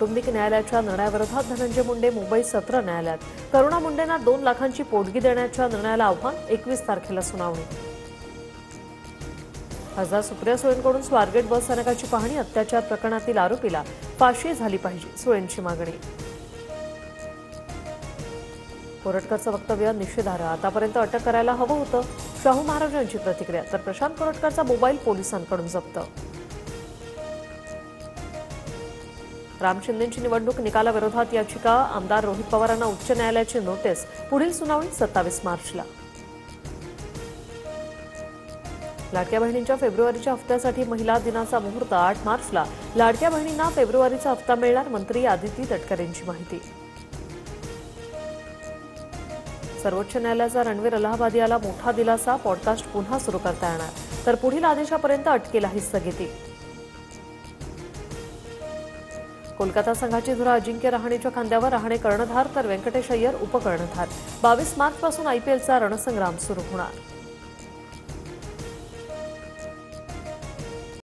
कौटुंबिक न्यायालयाच्या निर्णयाविरोधात धनंजय मुंडे मुंबई सत्र न्यायालयात। करुणा मुंडेंना 2 लाखांची पोटगी देण्याच्या निर्णयाला आव्हान, 21 तारखेला सुनावणी। खासदार सुप्रिया सुळेंकडून स्वारगेट बस स्थानकाची पाहणी, अत्याचार प्रकरणातील आरोपीला फाशी झाली पाहिजे, सुळेंची मागणी। कोरटकरचं वक्तव्य निषेधार्ह, आतापर्यंत अटक करायला हवं होतं, शाहू महाराज यांची प्रतिक्रिया। तर प्रशांत कोरटकरचा मोबाईल पोलिसांकडून जप्त। राम शिंदेंची निवडणूक निकालाविरोधात याचिका, आमदार रोहित पवारांना उच्च न्यायालयाची नोटीस, पुढील सुनावणी 27 मार्चला। लाडक्या बहिणींच्या फेब्रुवारीच्या हप्त्यासाठी महिला दिनाचा मुहूर्त 8 मार्चला। लाडक्या बहिणींना फेब्रुवारीचा हप्ता मिळणार, मंत्री आदिती तटकरेंची माहिती। सर्वोच्च न्यायालयाचा रणवीर अलाहाबादी याला मोठा दिलासा, पॉडकास्ट पुन्हा सुरू करता येणार, तर पुढील आदेशापर्यंत अटकेलाही स्थगिती। कोलकाता संघाची धुरा अजिंक्य रहाणेच्या खांद्यावर, रहाणे कर्णधार तर व्यंकटेश अय्यर उपकर्णधार। 22 मार्चपासून आयपीएलचा रणसंग्राम सुरू होणार।